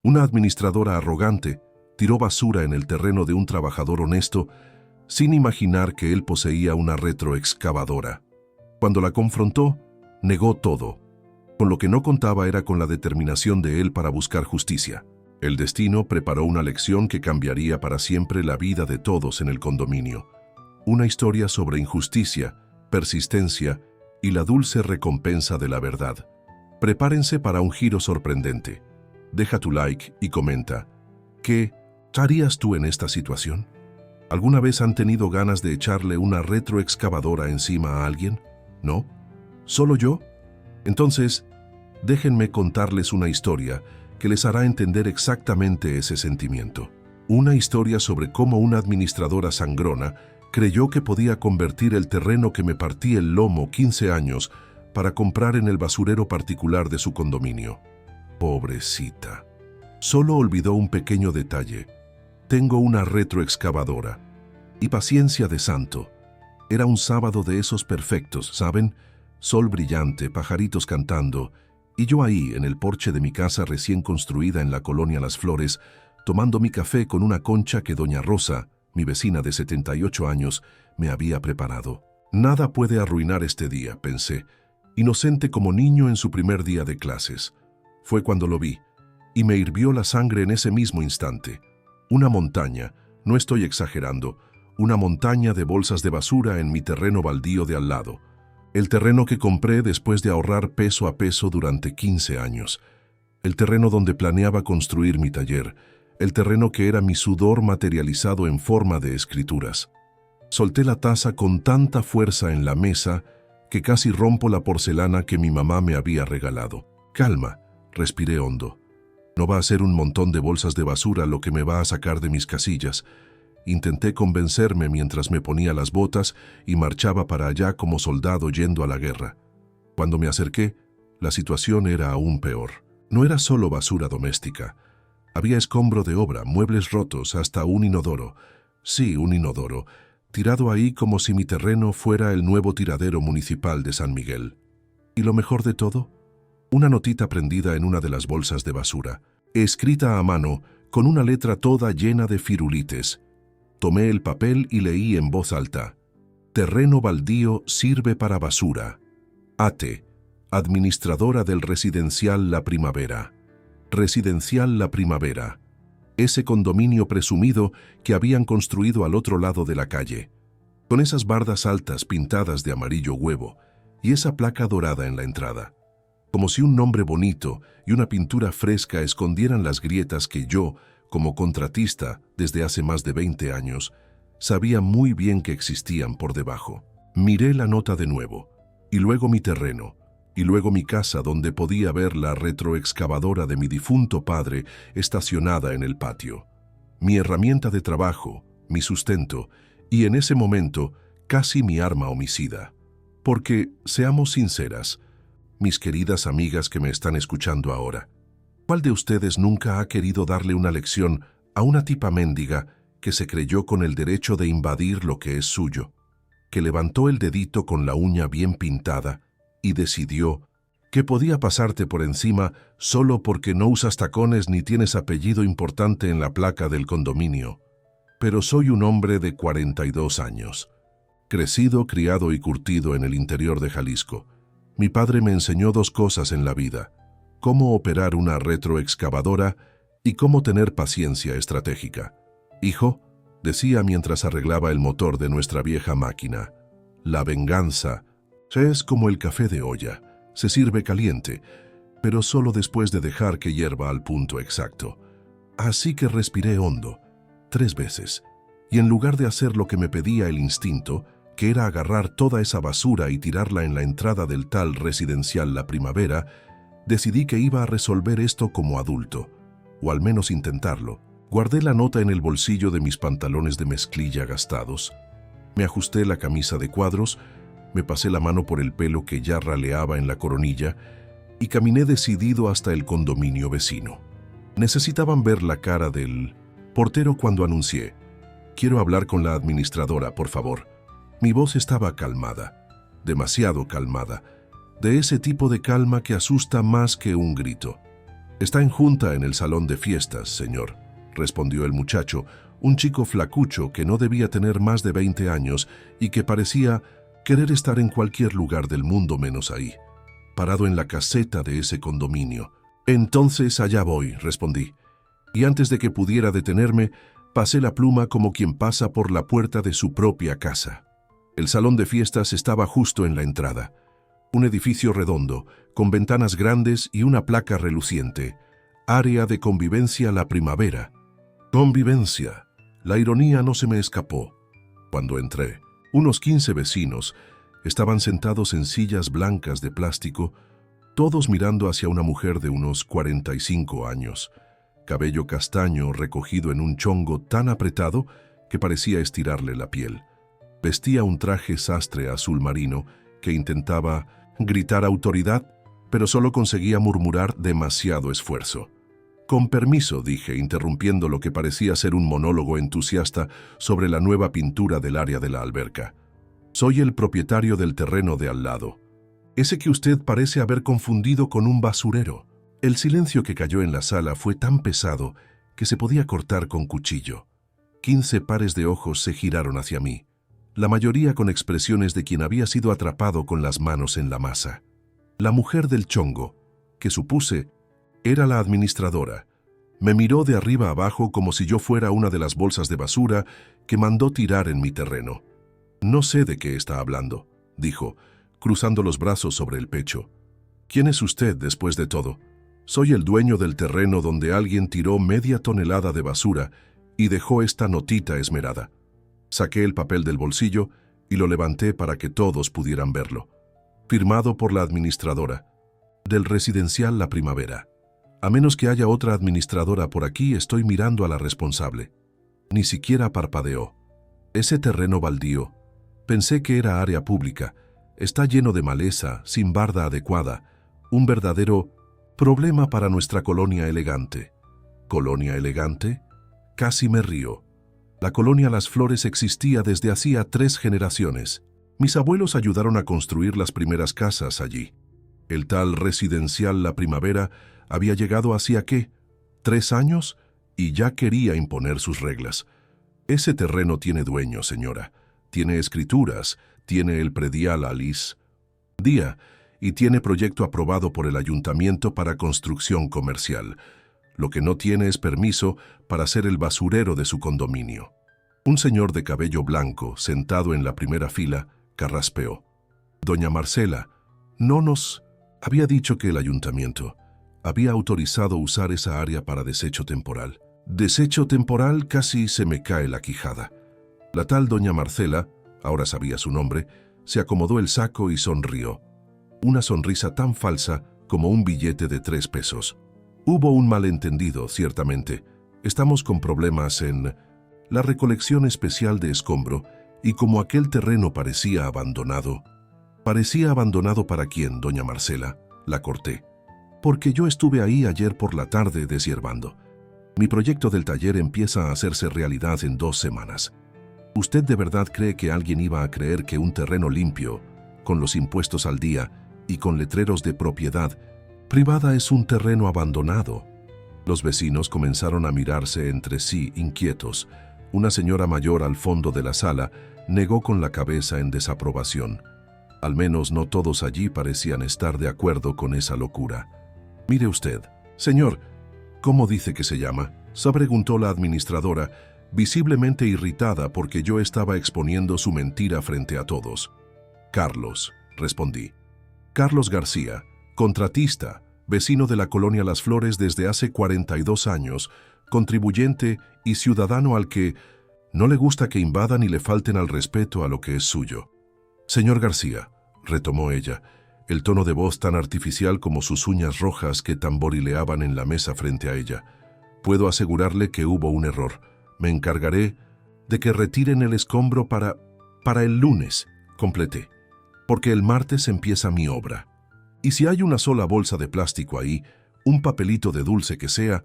Una administradora arrogante tiró basura en el terreno de un trabajador honesto sin imaginar que él poseía una retroexcavadora. Cuando la confrontó, negó todo. Con lo que no contaba era con la determinación de él para buscar justicia. El destino preparó una lección que cambiaría para siempre la vida de todos en el condominio. Una historia sobre injusticia, persistencia y la dulce recompensa de la verdad. Prepárense para un giro sorprendente. Deja tu like y comenta. ¿Qué harías tú en esta situación? ¿Alguna vez han tenido ganas de echarle una retroexcavadora encima a alguien? ¿No? ¿Solo yo? Entonces, déjenme contarles una historia que les hará entender exactamente ese sentimiento. Una historia sobre cómo una administradora sangrona creyó que podía convertir el terreno que me partí el lomo 15 años para comprar en el basurero particular de su condominio. Pobrecita. Solo olvidó un pequeño detalle. Tengo una retroexcavadora. Y paciencia de santo. Era un sábado de esos perfectos, ¿saben? Sol brillante, pajaritos cantando, y yo ahí, en el porche de mi casa recién construida en la colonia Las Flores, tomando mi café con una concha que doña Rosa, mi vecina de 78 años, me había preparado. Nada puede arruinar este día, pensé, inocente como niño en su primer día de clases. Fue cuando lo vi, y me hirvió la sangre en ese mismo instante. Una montaña, no estoy exagerando, una montaña de bolsas de basura en mi terreno baldío de al lado. El terreno que compré después de ahorrar peso a peso durante 15 años. El terreno donde planeaba construir mi taller. El terreno que era mi sudor materializado en forma de escrituras. Solté la taza con tanta fuerza en la mesa que casi rompo la porcelana que mi mamá me había regalado. Calma, respiré hondo. No va a ser un montón de bolsas de basura lo que me va a sacar de mis casillas. Intenté convencerme mientras me ponía las botas y marchaba para allá como soldado yendo a la guerra. Cuando me acerqué, la situación era aún peor. No era solo basura doméstica. Había escombro de obra, muebles rotos, hasta un inodoro. Sí, un inodoro, tirado ahí como si mi terreno fuera el nuevo tiradero municipal de San Miguel. ¿Y lo mejor de todo? Una notita prendida en una de las bolsas de basura, escrita a mano, con una letra toda llena de firulites. Tomé el papel y leí en voz alta. Terreno baldío sirve para basura. Ate, administradora del residencial La Primavera. Residencial La Primavera. Ese condominio presumido que habían construido al otro lado de la calle. Con esas bardas altas pintadas de amarillo huevo y esa placa dorada en la entrada. Como si un nombre bonito y una pintura fresca escondieran las grietas que yo, como contratista desde hace más de 20 años, sabía muy bien que existían por debajo. Miré la nota de nuevo, y luego mi terreno, y luego mi casa donde podía ver la retroexcavadora de mi difunto padre estacionada en el patio. Mi herramienta de trabajo, mi sustento, y en ese momento casi mi arma homicida. Porque, seamos sinceras, mis queridas amigas que me están escuchando ahora, ¿cuál de ustedes nunca ha querido darle una lección a una tipa mendiga que se creyó con el derecho de invadir lo que es suyo, que levantó el dedito con la uña bien pintada y decidió que podía pasarte por encima solo porque no usas tacones ni tienes apellido importante en la placa del condominio? Pero soy un hombre de 42 años, crecido, criado y curtido en el interior de Jalisco. Mi padre me enseñó dos cosas en la vida: cómo operar una retroexcavadora y cómo tener paciencia estratégica. Hijo, decía mientras arreglaba el motor de nuestra vieja máquina, la venganza es como el café de olla, se sirve caliente, pero solo después de dejar que hierva al punto exacto. Así que respiré hondo, 3 veces, y en lugar de hacer lo que me pedía el instinto, que era agarrar toda esa basura y tirarla en la entrada del tal residencial La Primavera, decidí que iba a resolver esto como adulto, o al menos intentarlo. Guardé la nota en el bolsillo de mis pantalones de mezclilla gastados. Me ajusté la camisa de cuadros, me pasé la mano por el pelo que ya raleaba en la coronilla y caminé decidido hasta el condominio vecino. Necesitaban ver la cara del portero cuando anuncié: «Quiero hablar con la administradora, por favor». Mi voz estaba calmada, demasiado calmada, de ese tipo de calma que asusta más que un grito. Está en junta en el salón de fiestas, señor, respondió el muchacho, un chico flacucho que no debía tener más de 20 años y que parecía querer estar en cualquier lugar del mundo menos ahí, parado en la caseta de ese condominio. Entonces allá voy, respondí, y antes de que pudiera detenerme, pasé la pluma como quien pasa por la puerta de su propia casa. El salón de fiestas estaba justo en la entrada. Un edificio redondo, con ventanas grandes y una placa reluciente. Área de convivencia La Primavera. Convivencia. La ironía no se me escapó. Cuando entré, unos 15 vecinos estaban sentados en sillas blancas de plástico, todos mirando hacia una mujer de unos 45 años, cabello castaño recogido en un chongo tan apretado que parecía estirarle la piel. Vestía un traje sastre azul marino que intentaba gritar autoridad, pero solo conseguía murmurar demasiado esfuerzo. Con permiso, dije, interrumpiendo lo que parecía ser un monólogo entusiasta sobre la nueva pintura del área de la alberca. Soy el propietario del terreno de al lado. Ese que usted parece haber confundido con un basurero. El silencio que cayó en la sala fue tan pesado que se podía cortar con cuchillo. 15 pares de ojos se giraron hacia mí, la mayoría con expresiones de quien había sido atrapado con las manos en la masa. La mujer del chongo, que supuse era la administradora, me miró de arriba abajo como si yo fuera una de las bolsas de basura que mandó tirar en mi terreno. No sé de qué está hablando, dijo, cruzando los brazos sobre el pecho. ¿Quién es usted después de todo? Soy el dueño del terreno donde alguien tiró media tonelada de basura y dejó esta notita esmerada. Saqué el papel del bolsillo y lo levanté para que todos pudieran verlo. Firmado por la administradora del residencial La Primavera. A menos que haya otra administradora por aquí, estoy mirando a la responsable. Ni siquiera parpadeó. Ese terreno baldío, pensé que era área pública, está lleno de maleza, sin barda adecuada, un verdadero problema para nuestra colonia elegante. ¿Colonia elegante? Casi me río. La colonia Las Flores existía desde hacía 3 generaciones. Mis abuelos ayudaron a construir las primeras casas allí. El tal residencial La Primavera había llegado hacía, ¿qué?, 3 años y ya quería imponer sus reglas. Ese terreno tiene dueño, señora. Tiene escrituras, tiene el predial Alice Día y tiene proyecto aprobado por el ayuntamiento para construcción comercial. Lo que no tiene es permiso para ser el basurero de su condominio. Un señor de cabello blanco, sentado en la primera fila, carraspeó. Doña Marcela no nos había dicho que el ayuntamiento había autorizado usar esa área para desecho temporal. Desecho temporal, casi se me cae la quijada. La tal doña Marcela, ahora sabía su nombre, se acomodó el saco y sonrió. Una sonrisa tan falsa como un billete de 3 pesos. Hubo un malentendido, ciertamente. Estamos con problemas en la recolección especial de escombro y como aquel terreno parecía abandonado. ¿Parecía abandonado para quién, doña Marcela? La corté. Porque yo estuve ahí ayer por la tarde deshiervando. Mi proyecto del taller empieza a hacerse realidad en 2 semanas. ¿Usted de verdad cree que alguien iba a creer que un terreno limpio, con los impuestos al día y con letreros de propiedad privada es un terreno abandonado? Los vecinos comenzaron a mirarse entre sí inquietos. Una señora mayor al fondo de la sala negó con la cabeza en desaprobación. Al menos no todos allí parecían estar de acuerdo con esa locura. Mire usted, señor, ¿cómo dice que se llama?, se preguntó la administradora, visiblemente irritada porque yo estaba exponiendo su mentira frente a todos. Carlos, respondí. Carlos García, contratista, vecino de la colonia Las Flores desde hace 42 años, contribuyente y ciudadano al que no le gusta que invadan y le falten al respeto a lo que es suyo. Señor García, retomó ella, el tono de voz tan artificial como sus uñas rojas que tamborileaban en la mesa frente a ella. Puedo asegurarle que hubo un error. Me encargaré de que retiren el escombro para el lunes, completé, porque el martes empieza mi obra. Y si hay una sola bolsa de plástico ahí, un papelito de dulce que sea,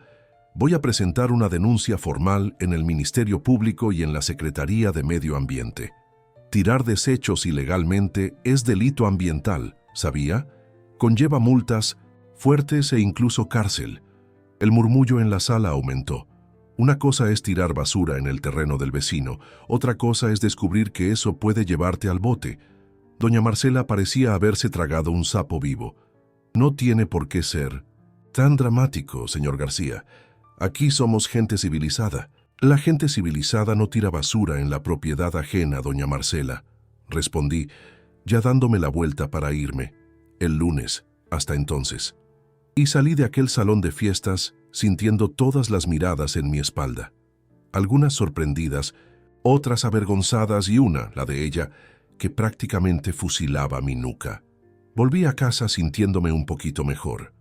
voy a presentar una denuncia formal en el Ministerio Público y en la Secretaría de Medio Ambiente. Tirar desechos ilegalmente es delito ambiental, ¿sabía? Conlleva multas fuertes e incluso cárcel. El murmullo en la sala aumentó. Una cosa es tirar basura en el terreno del vecino, otra cosa es descubrir que eso puede llevarte al bote. Doña Marcela parecía haberse tragado un sapo vivo. No tiene por qué ser tan dramático, señor García. Aquí somos gente civilizada. La gente civilizada no tira basura en la propiedad ajena, doña Marcela, respondí, ya dándome la vuelta para irme. El lunes, hasta entonces. Y salí de aquel salón de fiestas sintiendo todas las miradas en mi espalda. Algunas sorprendidas, otras avergonzadas y una, la de ella, que prácticamente fusilaba mi nuca. Volví a casa sintiéndome un poquito mejor.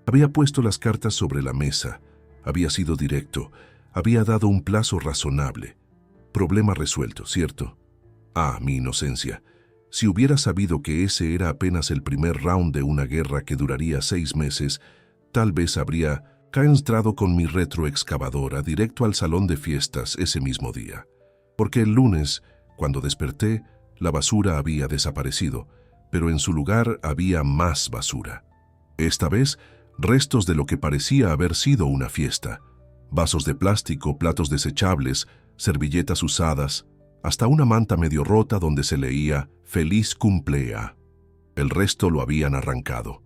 Había puesto las cartas sobre la mesa, había sido directo, había dado un plazo razonable. Problema resuelto, ¿cierto? Ah, mi inocencia. Si hubiera sabido que ese era apenas el primer round de una guerra que duraría 6 meses, tal vez habría entrado con mi retroexcavadora directo al salón de fiestas ese mismo día. Porque el lunes, cuando desperté, la basura había desaparecido, pero en su lugar había más basura. Esta vez, restos de lo que parecía haber sido una fiesta. Vasos de plástico, platos desechables, servilletas usadas, hasta una manta medio rota donde se leía «Feliz cumplea». El resto lo habían arrancado.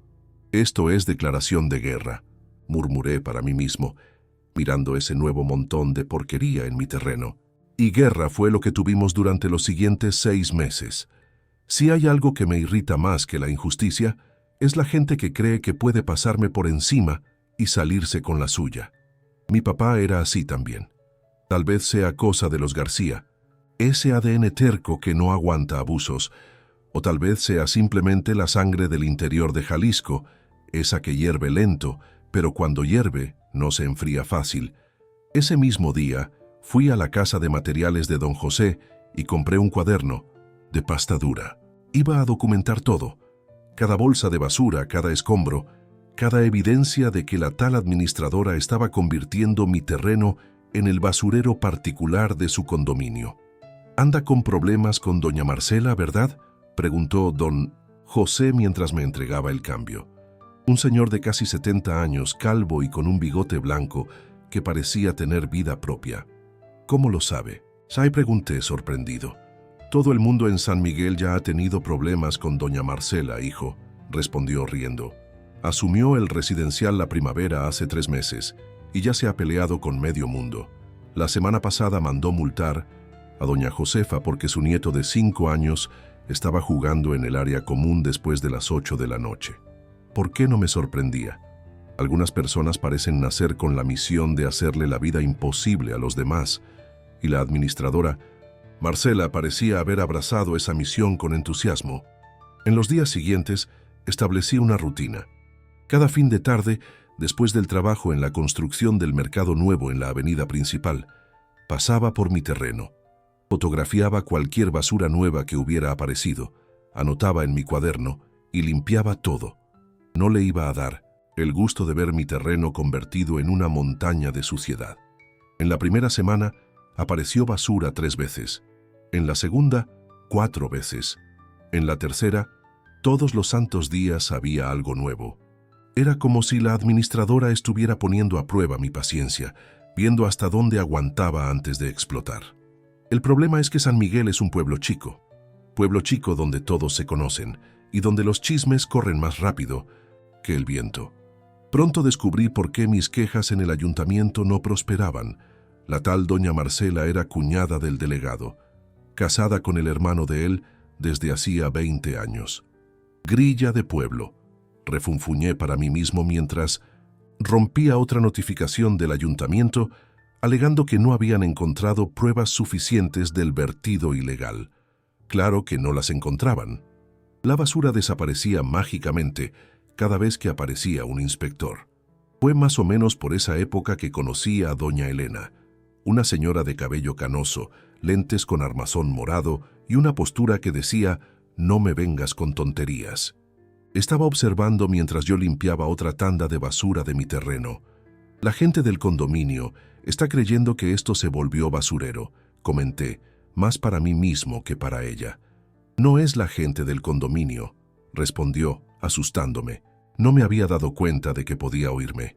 Esto es declaración de guerra, murmuré para mí mismo, mirando ese nuevo montón de porquería en mi terreno. Y guerra fue lo que tuvimos durante los siguientes 6 meses. Si hay algo que me irrita más que la injusticia, es la gente que cree que puede pasarme por encima y salirse con la suya. Mi papá era así también. Tal vez sea cosa de los García, ese ADN terco que no aguanta abusos, o tal vez sea simplemente la sangre del interior de Jalisco, esa que hierve lento, pero cuando hierve no se enfría fácil. Ese mismo día fui a la casa de materiales de don José y compré un cuaderno de pasta dura. Iba a documentar todo, cada bolsa de basura, cada escombro, cada evidencia de que la tal administradora estaba convirtiendo mi terreno en el basurero particular de su condominio. «Anda con problemas con doña Marcela, ¿verdad?», preguntó don José mientras me entregaba el cambio. Un señor de casi 70 años, calvo y con un bigote blanco que parecía tener vida propia. «¿Cómo lo sabe?», pregunté sorprendido. «Todo el mundo en San Miguel ya ha tenido problemas con doña Marcela, hijo», respondió riendo. «Asumió el residencial La Primavera hace 3 meses y ya se ha peleado con medio mundo. La semana pasada mandó multar a doña Josefa porque su nieto de 5 años estaba jugando en el área común después de las 8 de la noche. ¿Por qué no me sorprendía? Algunas personas parecen nacer con la misión de hacerle la vida imposible a los demás, y la administradora Marcela parecía haber abrazado esa misión con entusiasmo. En los días siguientes establecí una rutina. Cada fin de tarde, después del trabajo en la construcción del mercado nuevo en la avenida principal, pasaba por mi terreno. Fotografiaba cualquier basura nueva que hubiera aparecido, anotaba en mi cuaderno y limpiaba todo. No le iba a dar el gusto de ver mi terreno convertido en una montaña de suciedad. En la primera semana apareció basura 3 veces. En la segunda, 4 veces. En la tercera, todos los santos días había algo nuevo. Era como si la administradora estuviera poniendo a prueba mi paciencia, viendo hasta dónde aguantaba antes de explotar. El problema es que San Miguel es un pueblo chico donde todos se conocen y donde los chismes corren más rápido que el viento. Pronto descubrí por qué mis quejas en el ayuntamiento no prosperaban. La tal doña Marcela era cuñada del delegado, casada con el hermano de él desde hacía 20 años. Grilla de pueblo, refunfuñé para mí mismo mientras rompía otra notificación del ayuntamiento alegando que no habían encontrado pruebas suficientes del vertido ilegal. Claro que no las encontraban. La basura desaparecía mágicamente cada vez que aparecía un inspector. Fue más o menos por esa época que conocí a doña Elena, una señora de cabello canoso, lentes con armazón morado y una postura que decía «No me vengas con tonterías». Estaba observando mientras yo limpiaba otra tanda de basura de mi terreno. «La gente del condominio está creyendo que esto se volvió basurero», comenté, más para mí mismo que para ella. «No es la gente del condominio», respondió, asustándome. No me había dado cuenta de que podía oírme.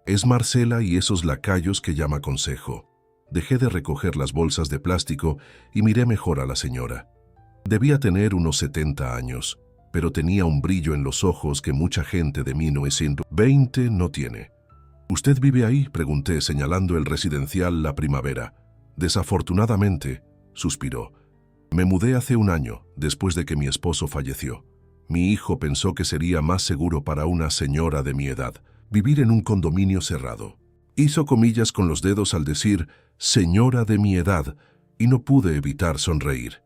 Es Marcela y esos lacayos que llama consejo. Dejé de recoger las bolsas de plástico y miré mejor a la señora. Debía tener unos 70 años, pero tenía un brillo en los ojos que mucha gente de 1920 no tiene. ¿Usted vive ahí?, pregunté, señalando el residencial La Primavera. Desafortunadamente, suspiró. Me mudé hace un año, después de que mi esposo falleció. Mi hijo pensó que sería más seguro para una señora de mi edad vivir en un condominio cerrado. Hizo comillas con los dedos al decir «señora de mi edad» y no pude evitar sonreír.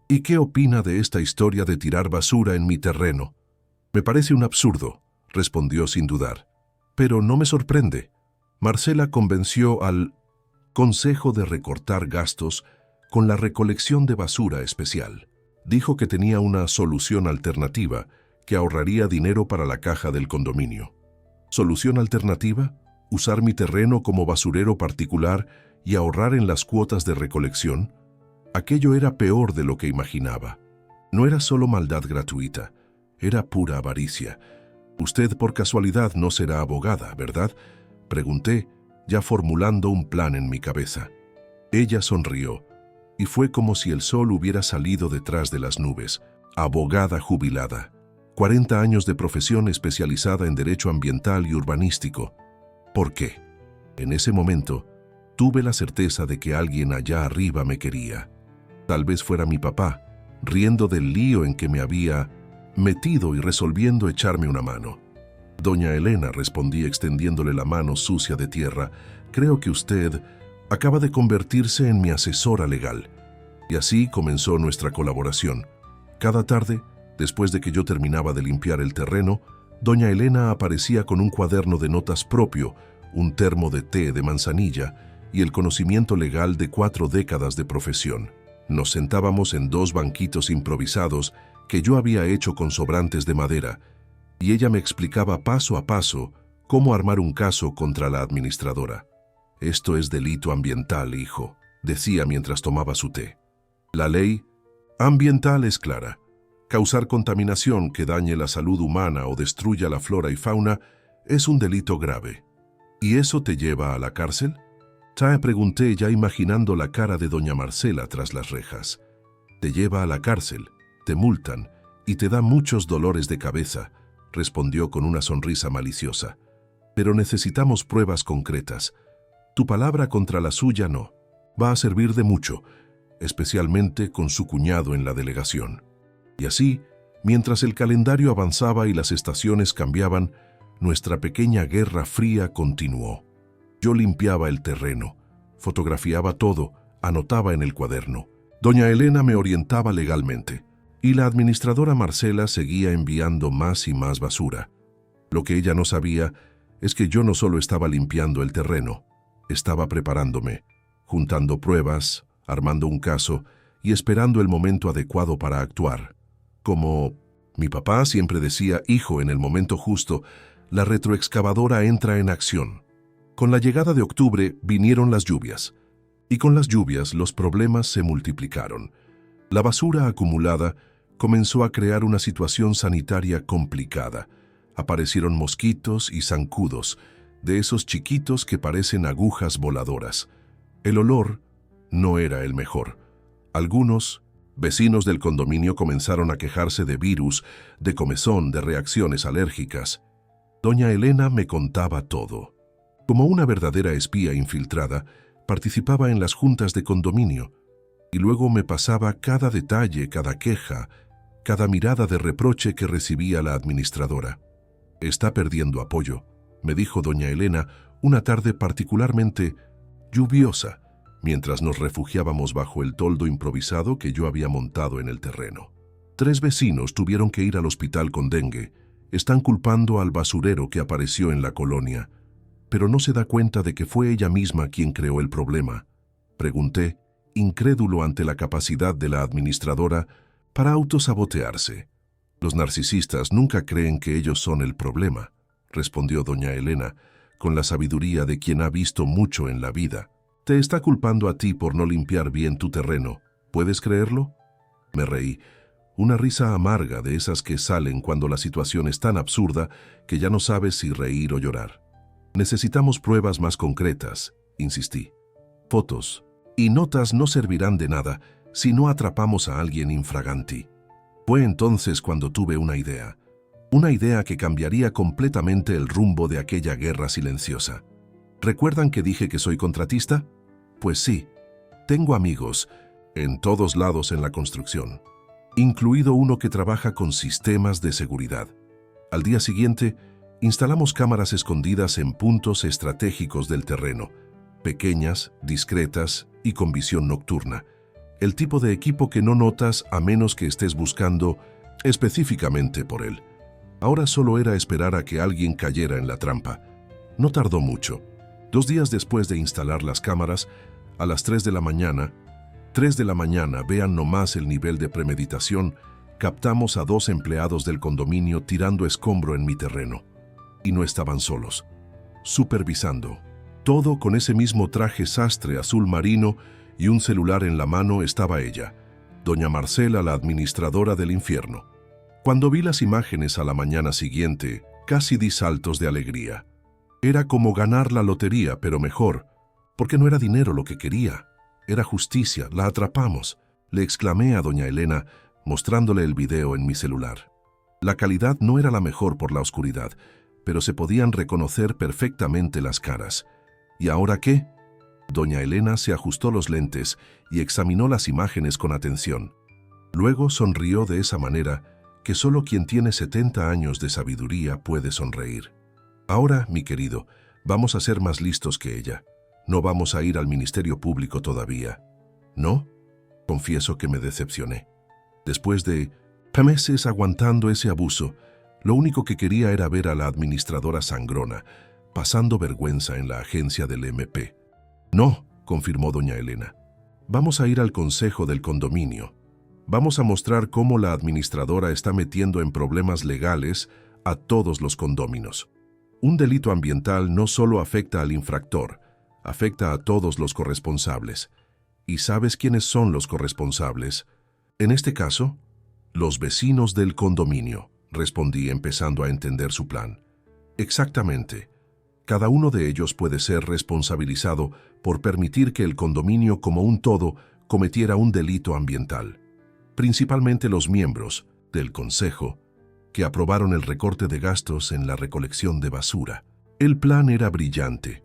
¿Y qué opina de esta historia de tirar basura en mi terreno? Me parece un absurdo, respondió sin dudar. Pero no me sorprende. Marcela convenció al Consejo de recortar gastos con la recolección de basura especial. Dijo que tenía una solución alternativa que ahorraría dinero para la caja del condominio. ¿Solución alternativa? ¿Usar mi terreno como basurero particular y ahorrar en las cuotas de recolección? Aquello era peor de lo que imaginaba. No era solo maldad gratuita, era pura avaricia. Usted por casualidad no será abogada, ¿verdad?, pregunté, ya formulando un plan en mi cabeza. Ella sonrió, y fue como si el sol hubiera salido detrás de las nubes. Abogada jubilada, 40 años de profesión especializada en derecho ambiental y urbanístico. ¿Por qué? En ese momento, tuve la certeza de que alguien allá arriba me quería. Tal vez fuera mi papá, riendo del lío en que me había metido y resolviendo echarme una mano. Doña Elena, respondí extendiéndole la mano sucia de tierra, creo que usted acaba de convertirse en mi asesora legal. Y así comenzó nuestra colaboración. Cada tarde, después de que yo terminaba de limpiar el terreno, doña Elena aparecía con un cuaderno de notas propio, un termo de té de manzanilla y el conocimiento legal de 4 décadas de profesión. Nos sentábamos en 2 banquitos improvisados que yo había hecho con sobrantes de madera, y ella me explicaba paso a paso cómo armar un caso contra la administradora. «Esto es delito ambiental, hijo», decía mientras tomaba su té. La ley ambiental es clara. Causar contaminación que dañe la salud humana o destruya la flora y fauna es un delito grave. ¿Y eso te lleva a la cárcel? Pregunté, ya imaginando la cara de doña Marcela tras las rejas. Te lleva a la cárcel, te multan y te da muchos dolores de cabeza, respondió con una sonrisa maliciosa. Pero necesitamos pruebas concretas. Tu palabra contra la suya no. Va a servir de mucho, especialmente con su cuñado en la delegación. Y así, mientras el calendario avanzaba y las estaciones cambiaban, nuestra pequeña guerra fría continuó. Yo limpiaba el terreno, fotografiaba todo, anotaba en el cuaderno. Doña Elena me orientaba legalmente, y la administradora Marcela seguía enviando más y más basura. Lo que ella no sabía es que yo no solo estaba limpiando el terreno, estaba preparándome, juntando pruebas, armando un caso y esperando el momento adecuado para actuar. Como mi papá siempre decía, hijo, en el momento justo, la retroexcavadora entra en acción. Con la llegada de octubre vinieron las lluvias, y con las lluvias los problemas se multiplicaron. La basura acumulada comenzó a crear una situación sanitaria complicada. Aparecieron mosquitos y zancudos, de esos chiquitos que parecen agujas voladoras. El olor no era el mejor. Algunos vecinos del condominio comenzaron a quejarse de virus, de comezón, de reacciones alérgicas. Doña Elena me contaba todo. Como una verdadera espía infiltrada, participaba en las juntas de condominio y luego me pasaba cada detalle, cada queja, cada mirada de reproche que recibía la administradora. «Está perdiendo apoyo», me dijo doña Elena una tarde particularmente lluviosa, mientras nos refugiábamos bajo el toldo improvisado que yo había montado en el terreno. 3 vecinos tuvieron que ir al hospital con dengue. Están culpando al basurero que apareció en la colonia, pero no se da cuenta de que fue ella misma quien creó el problema. Pregunté, incrédulo ante la capacidad de la administradora para autosabotearse. Los narcisistas nunca creen que ellos son el problema, respondió doña Elena, con la sabiduría de quien ha visto mucho en la vida. Te está culpando a ti por no limpiar bien tu terreno. ¿Puedes creerlo? Me reí. Una risa amarga de esas que salen cuando la situación es tan absurda que ya no sabes si reír o llorar. Necesitamos pruebas más concretas, insistí. Fotos y notas no servirán de nada si no atrapamos a alguien infraganti. Fue entonces cuando tuve una idea que cambiaría completamente el rumbo de aquella guerra silenciosa. ¿Recuerdan que dije que soy contratista? Pues sí, tengo amigos en todos lados en la construcción, incluido uno que trabaja con sistemas de seguridad. Al día siguiente, instalamos cámaras escondidas en puntos estratégicos del terreno, pequeñas, discretas y con visión nocturna. El tipo de equipo que no notas a menos que estés buscando específicamente por él. Ahora solo era esperar a que alguien cayera en la trampa. No tardó mucho. 2 días después de instalar las cámaras, a las 3 de la mañana, vean nomás el nivel de premeditación, captamos a 2 empleados del condominio tirando escombro en mi terreno. Y no estaban solos. Supervisando. Todo con ese mismo traje sastre azul marino y un celular en la mano estaba ella, doña Marcela, la administradora del infierno. Cuando vi las imágenes a la mañana siguiente, casi di saltos de alegría. Era como ganar la lotería, pero mejor, porque no era dinero lo que quería. Era justicia, la atrapamos, le exclamé a doña Elena, mostrándole el video en mi celular. La calidad no era la mejor por la oscuridad, pero se podían reconocer perfectamente las caras. ¿Y ahora qué? Doña Elena se ajustó los lentes y examinó las imágenes con atención. Luego sonrió de esa manera que solo quien tiene 70 años de sabiduría puede sonreír. Ahora, mi querido, vamos a ser más listos que ella. No vamos a ir al Ministerio Público todavía. ¿No? Confieso que me decepcioné. Después de meses aguantando ese abuso, lo único que quería era ver a la administradora sangrona, pasando vergüenza en la agencia del MP. No, confirmó doña Elena. Vamos a ir al consejo del condominio. Vamos a mostrar cómo la administradora está metiendo en problemas legales a todos los condóminos. Un delito ambiental no solo afecta al infractor, afecta a todos los corresponsables. ¿Y sabes quiénes son los corresponsables? En este caso, los vecinos del condominio, respondí empezando a entender su plan. Exactamente. Cada uno de ellos puede ser responsabilizado por permitir que el condominio como un todo cometiera un delito ambiental. Principalmente los miembros del consejo que aprobaron el recorte de gastos en la recolección de basura. El plan era brillante.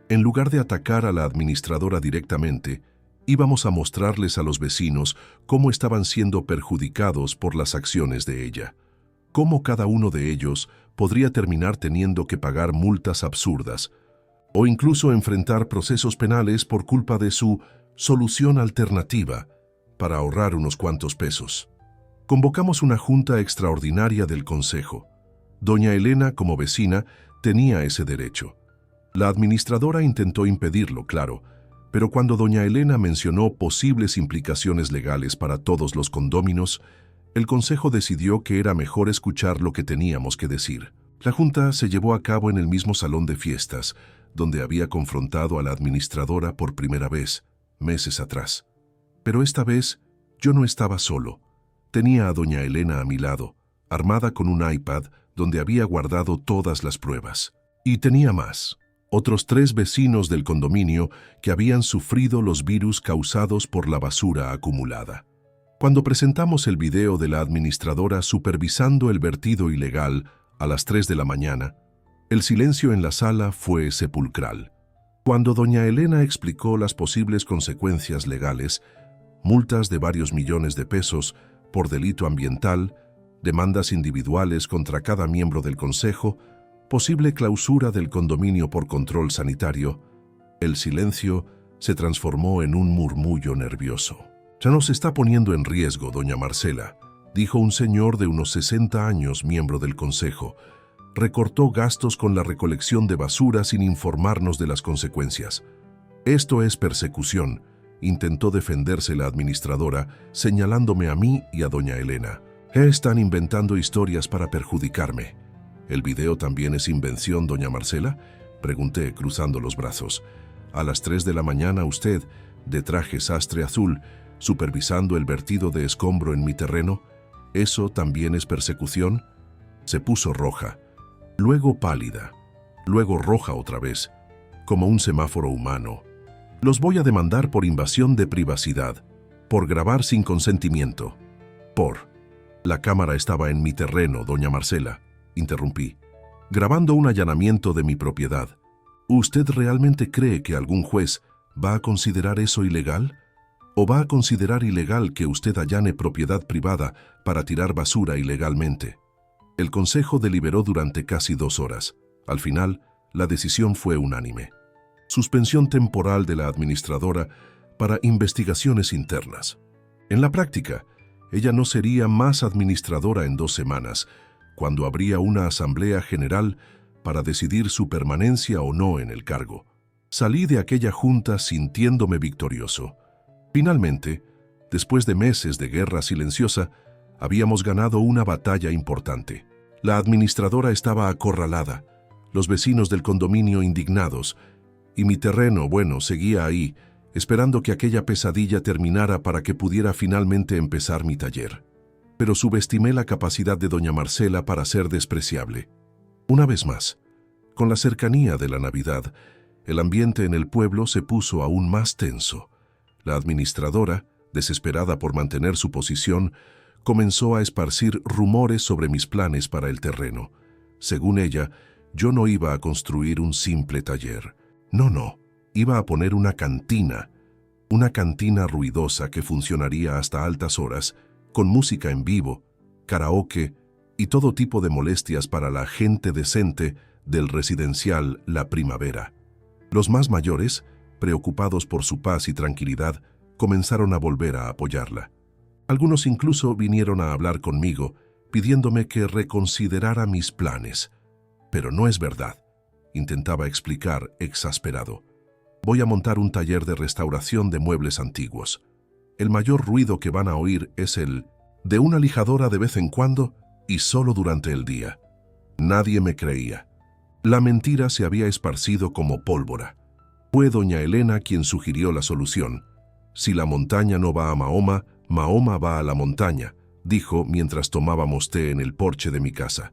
En lugar de atacar a la administradora directamente, íbamos a mostrarles a los vecinos cómo estaban siendo perjudicados por las acciones de ella. Cómo cada uno de ellos podría terminar teniendo que pagar multas absurdas o incluso enfrentar procesos penales por culpa de su solución alternativa para ahorrar unos cuantos pesos. Convocamos una junta extraordinaria del consejo. Doña Elena, como vecina, tenía ese derecho. La administradora intentó impedirlo, claro, pero cuando doña Elena mencionó posibles implicaciones legales para todos los condóminos, el consejo decidió que era mejor escuchar lo que teníamos que decir. La junta se llevó a cabo en el mismo salón de fiestas, donde había confrontado a la administradora por primera vez, meses atrás. Pero esta vez yo no estaba solo. Tenía a doña Elena a mi lado, armada con un iPad donde había guardado todas las pruebas. Y tenía más. Otros 3 vecinos del condominio que habían sufrido los virus causados por la basura acumulada. Cuando presentamos el video de la administradora supervisando el vertido ilegal a las 3 de la mañana, el silencio en la sala fue sepulcral. Cuando doña Elena explicó las posibles consecuencias legales, multas de varios millones de pesos por delito ambiental, demandas individuales contra cada miembro del consejo, posible clausura del condominio por control sanitario, el silencio se transformó en un murmullo nervioso. «Ya nos está poniendo en riesgo, doña Marcela», dijo un señor de unos 60 años, miembro del consejo. «Recortó gastos con la recolección de basura sin informarnos de las consecuencias. Esto es persecución», intentó defenderse la administradora, señalándome a mí y a doña Elena. «Están inventando historias para perjudicarme». «¿El video también es invención, doña Marcela?», pregunté, cruzando los brazos. «A las 3 de la mañana usted, de traje sastre azul, supervisando el vertido de escombro en mi terreno, ¿eso también es persecución?». Se puso roja, luego pálida, luego roja otra vez, como un semáforo humano. Los voy a demandar por invasión de privacidad, por grabar sin consentimiento, por... La cámara estaba en mi terreno, doña Marcela, interrumpí, grabando un allanamiento de mi propiedad. ¿Usted realmente cree que algún juez va a considerar eso ilegal? ¿O va a considerar ilegal que usted allane propiedad privada para tirar basura ilegalmente? El consejo deliberó durante casi 2 horas. Al final, la decisión fue unánime. Suspensión temporal de la administradora para investigaciones internas. En la práctica, ella no sería más administradora en 2 semanas, cuando habría una asamblea general para decidir su permanencia o no en el cargo. Salí de aquella junta sintiéndome victorioso. Finalmente, después de meses de guerra silenciosa, habíamos ganado una batalla importante. La administradora estaba acorralada, los vecinos del condominio indignados, y mi terreno, bueno, seguía ahí, esperando que aquella pesadilla terminara para que pudiera finalmente empezar mi taller. Pero subestimé la capacidad de doña Marcela para ser despreciable. Una vez más, con la cercanía de la Navidad, el ambiente en el pueblo se puso aún más tenso. La administradora, desesperada por mantener su posición, comenzó a esparcir rumores sobre mis planes para el terreno. Según ella, yo no iba a construir un simple taller. No, iba a poner una cantina ruidosa que funcionaría hasta altas horas, con música en vivo, karaoke y todo tipo de molestias para la gente decente del residencial La Primavera. Los más mayores, preocupados por su paz y tranquilidad, comenzaron a volver a apoyarla. Algunos incluso vinieron a hablar conmigo, pidiéndome que reconsiderara mis planes. Pero no es verdad, intentaba explicar exasperado. Voy a montar un taller de restauración de muebles antiguos. El mayor ruido que van a oír es el de una lijadora de vez en cuando y solo durante el día. Nadie me creía. La mentira se había esparcido como pólvora. Fue doña Elena quien sugirió la solución. Si la montaña no va a Mahoma, Mahoma va a la montaña, dijo mientras tomábamos té en el porche de mi casa.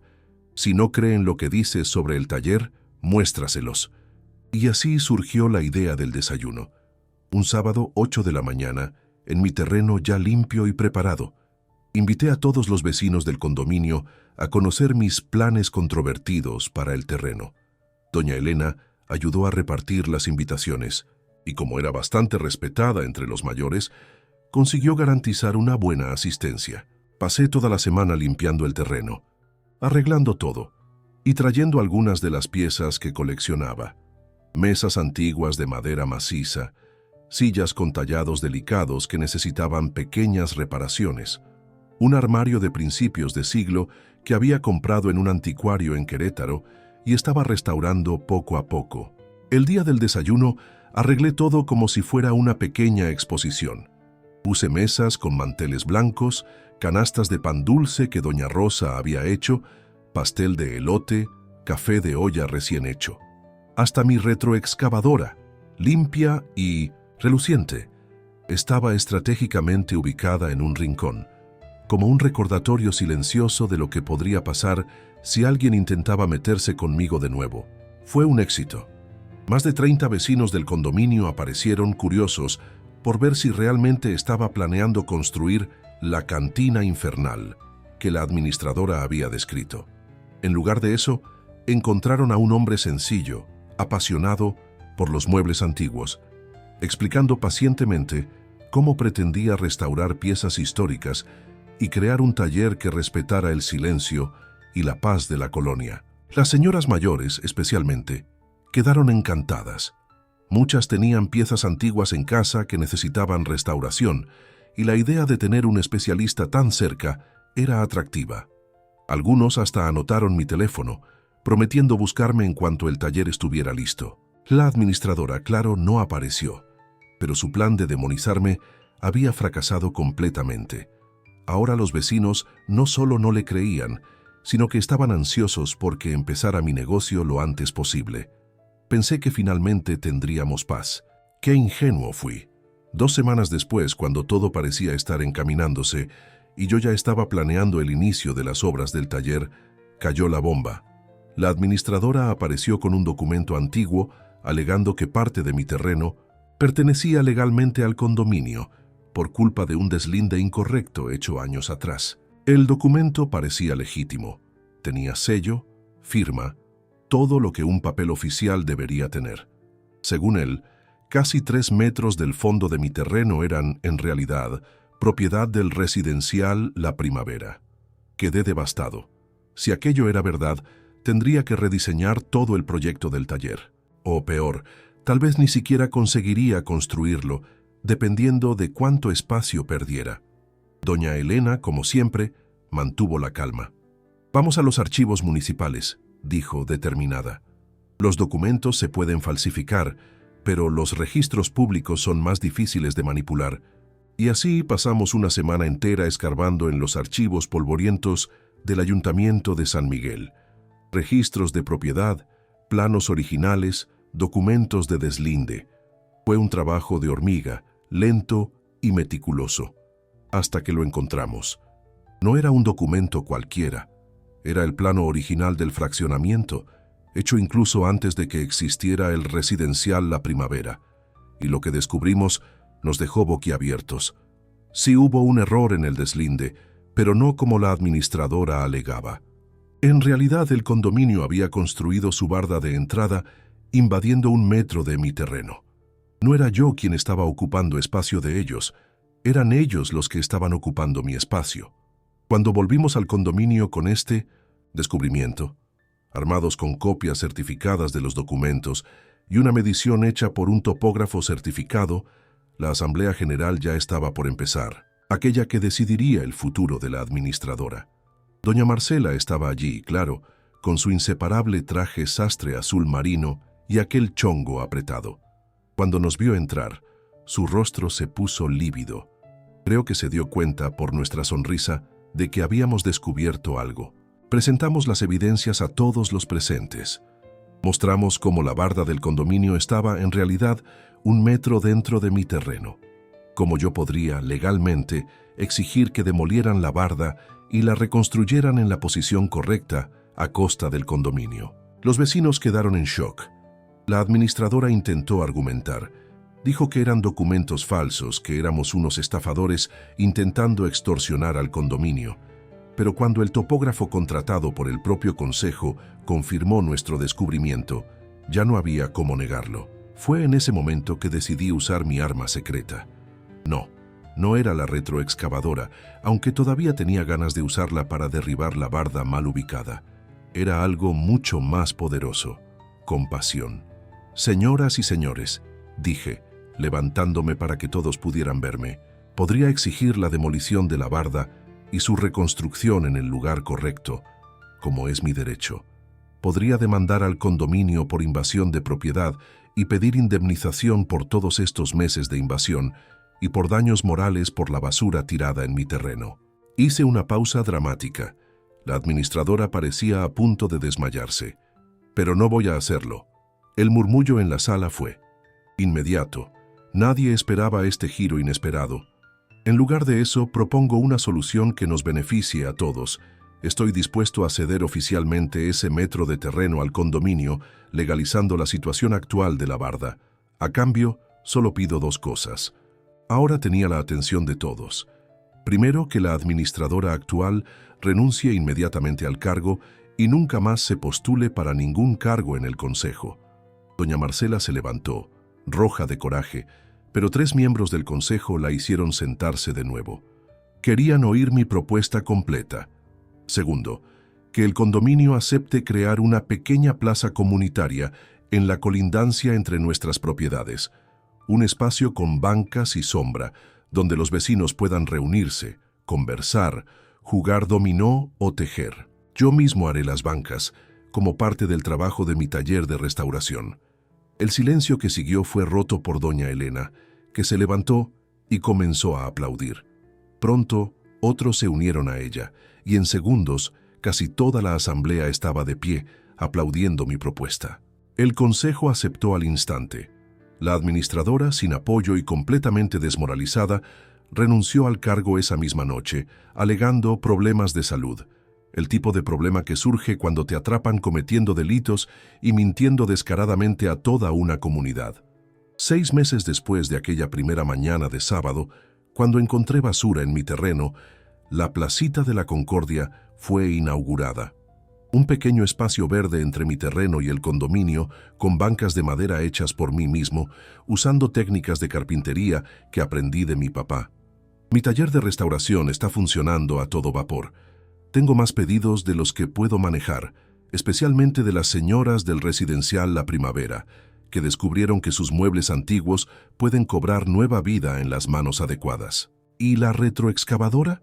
Si no creen lo que dices sobre el taller, muéstraselos. Y así surgió la idea del desayuno. Un sábado, 8 de la mañana, en mi terreno ya limpio y preparado. Invité a todos los vecinos del condominio a conocer mis planes controvertidos para el terreno. Doña Elena ayudó a repartir las invitaciones y, como era bastante respetada entre los mayores, consiguió garantizar una buena asistencia. Pasé toda la semana limpiando el terreno, arreglando todo y trayendo algunas de las piezas que coleccionaba. Mesas antiguas de madera maciza, sillas con tallados delicados que necesitaban pequeñas reparaciones, un armario de principios de siglo que había comprado en un anticuario en Querétaro y estaba restaurando poco a poco. El día del desayuno arreglé todo como si fuera una pequeña exposición. Puse mesas con manteles blancos, canastas de pan dulce que doña Rosa había hecho, pastel de elote, café de olla recién hecho. Hasta mi retroexcavadora, limpia y reluciente, estaba estratégicamente ubicada en un rincón, como un recordatorio silencioso de lo que podría pasar si alguien intentaba meterse conmigo de nuevo. Fue un éxito. Más de 30 vecinos del condominio aparecieron curiosos por ver si realmente estaba planeando construir la cantina infernal que la administradora había descrito. En lugar de eso, encontraron a un hombre sencillo, apasionado por los muebles antiguos, explicando pacientemente cómo pretendía restaurar piezas históricas y crear un taller que respetara el silencio y la paz de la colonia. Las señoras mayores, especialmente, quedaron encantadas. Muchas tenían piezas antiguas en casa que necesitaban restauración, y la idea de tener un especialista tan cerca era atractiva. Algunos hasta anotaron mi teléfono, prometiendo buscarme en cuanto el taller estuviera listo. La administradora, claro, no apareció, pero su plan de demonizarme había fracasado completamente. Ahora los vecinos no solo no le creían, sino que estaban ansiosos porque empezara mi negocio lo antes posible. Pensé que finalmente tendríamos paz. ¡Qué ingenuo fui! 2 semanas después, cuando todo parecía estar encaminándose y yo ya estaba planeando el inicio de las obras del taller, cayó la bomba. La administradora apareció con un documento antiguo alegando que parte de mi terreno pertenecía legalmente al condominio por culpa de un deslinde incorrecto hecho años atrás. El documento parecía legítimo. Tenía sello, firma, todo lo que un papel oficial debería tener. Según él, casi 3 metros del fondo de mi terreno eran, en realidad, propiedad del residencial La Primavera. Quedé devastado. Si aquello era verdad, tendría que rediseñar todo el proyecto del taller. O peor, tal vez ni siquiera conseguiría construirlo, dependiendo de cuánto espacio perdiera. Doña Elena, como siempre, mantuvo la calma. «Vamos a los archivos municipales», dijo determinada. «Los documentos se pueden falsificar, pero los registros públicos son más difíciles de manipular». Y así pasamos una semana entera escarbando en los archivos polvorientos del Ayuntamiento de San Miguel. Registros de propiedad, planos originales, documentos de deslinde. Fue un trabajo de hormiga, lento y meticuloso, hasta que lo encontramos. No era un documento cualquiera, era el plano original del fraccionamiento, hecho incluso antes de que existiera el residencial La Primavera, y lo que descubrimos nos dejó boquiabiertos. Sí hubo un error en el deslinde, pero no como la administradora alegaba. En realidad el condominio había construido su barda de entrada invadiendo 1 metro de mi terreno. No era yo quien estaba ocupando espacio de ellos, eran ellos los que estaban ocupando mi espacio. Cuando volvimos al condominio con este descubrimiento, armados con copias certificadas de los documentos y una medición hecha por un topógrafo certificado, la Asamblea General ya estaba por empezar, aquella que decidiría el futuro de la administradora. Doña Marcela estaba allí, claro, con su inseparable traje sastre azul marino y aquel chongo apretado. Cuando nos vio entrar, su rostro se puso lívido. Creo que se dio cuenta por nuestra sonrisa de que habíamos descubierto algo. Presentamos las evidencias a todos los presentes. Mostramos cómo la barda del condominio estaba en realidad 1 metro dentro de mi terreno. Cómo yo podría, legalmente, exigir que demolieran la barda y la reconstruyeran en la posición correcta a costa del condominio. Los vecinos quedaron en shock. La administradora intentó argumentar. Dijo que eran documentos falsos, que éramos unos estafadores intentando extorsionar al condominio. Pero cuando el topógrafo contratado por el propio consejo confirmó nuestro descubrimiento, ya no había cómo negarlo. Fue en ese momento que decidí usar mi arma secreta. No era la retroexcavadora, aunque todavía tenía ganas de usarla para derribar la barda mal ubicada. Era algo mucho más poderoso: compasión. «Señoras y señores», dije, levantándome para que todos pudieran verme, «podría exigir la demolición de la barda y su reconstrucción en el lugar correcto, como es mi derecho. Podría demandar al condominio por invasión de propiedad y pedir indemnización por todos estos meses de invasión y por daños morales por la basura tirada en mi terreno». Hice una pausa dramática. La administradora parecía a punto de desmayarse. «Pero no voy a hacerlo». El murmullo en la sala fue inmediato. Nadie esperaba este giro inesperado. «En lugar de eso, propongo una solución que nos beneficie a todos. Estoy dispuesto a ceder oficialmente ese metro de terreno al condominio, legalizando la situación actual de la barda. A cambio, solo pido 2 cosas». Ahora tenía la atención de todos. Primero, que la administradora actual renuncie inmediatamente al cargo y nunca más se postule para ningún cargo en el consejo. Doña Marcela se levantó, roja de coraje, pero 3 miembros del consejo la hicieron sentarse de nuevo. Querían oír mi propuesta completa. Segundo, que el condominio acepte crear una pequeña plaza comunitaria en la colindancia entre nuestras propiedades, un espacio con bancas y sombra, donde los vecinos puedan reunirse, conversar, jugar dominó o tejer. Yo mismo haré las bancas, como parte del trabajo de mi taller de restauración. El silencio que siguió fue roto por doña Elena, que se levantó y comenzó a aplaudir. Pronto, otros se unieron a ella, y en segundos, casi toda la asamblea estaba de pie, aplaudiendo mi propuesta. El consejo aceptó al instante. La administradora, sin apoyo y completamente desmoralizada, renunció al cargo esa misma noche, alegando problemas de salud. el tipo de problema que surge cuando te atrapan cometiendo delitos y mintiendo descaradamente a toda una comunidad. 6 meses después de aquella primera mañana de sábado, cuando encontré basura en mi terreno, la Placita de la Concordia fue inaugurada. Un pequeño espacio verde entre mi terreno y el condominio, con bancas de madera hechas por mí mismo, usando técnicas de carpintería que aprendí de mi papá. Mi taller de restauración está funcionando a todo vapor. Tengo más pedidos de los que puedo manejar, especialmente de las señoras del residencial La Primavera, que descubrieron que sus muebles antiguos pueden cobrar nueva vida en las manos adecuadas. ¿Y la retroexcavadora?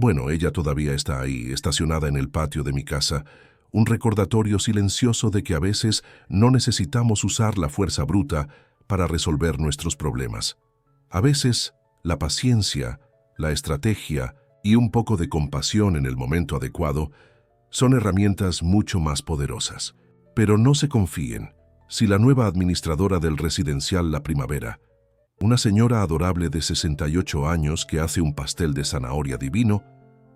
Bueno, ella todavía está ahí, estacionada en el patio de mi casa, un recordatorio silencioso de que a veces no necesitamos usar la fuerza bruta para resolver nuestros problemas. A veces, la paciencia, la estrategia y un poco de compasión en el momento adecuado son herramientas mucho más poderosas. Pero no se confíen. Si la nueva administradora del residencial La Primavera, una señora adorable de 68 años que hace un pastel de zanahoria divino,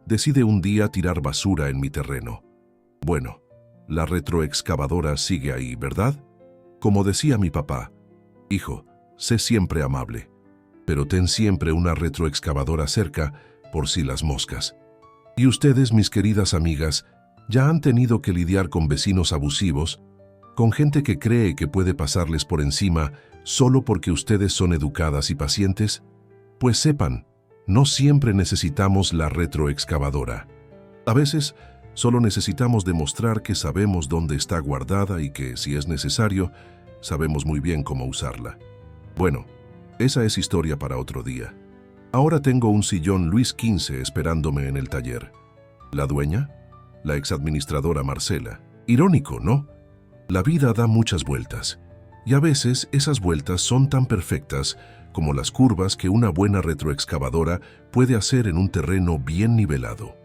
decide un día tirar basura en mi terreno. Bueno, la retroexcavadora sigue ahí, ¿verdad? Como decía mi papá, hijo, sé siempre amable, pero ten siempre una retroexcavadora cerca por si las moscas. Y ustedes, mis queridas amigas, ¿ya han tenido que lidiar con vecinos abusivos, con gente que cree que puede pasarles por encima solo porque ustedes son educadas y pacientes? Pues sepan, no siempre necesitamos la retroexcavadora. A veces, solo necesitamos demostrar que sabemos dónde está guardada y que, si es necesario, sabemos muy bien cómo usarla. Bueno, esa es historia para otro día. Ahora tengo un sillón Luis XV esperándome en el taller. ¿La dueña? La exadministradora Marcela. Irónico, ¿no? La vida da muchas vueltas, y a veces esas vueltas son tan perfectas como las curvas que una buena retroexcavadora puede hacer en un terreno bien nivelado.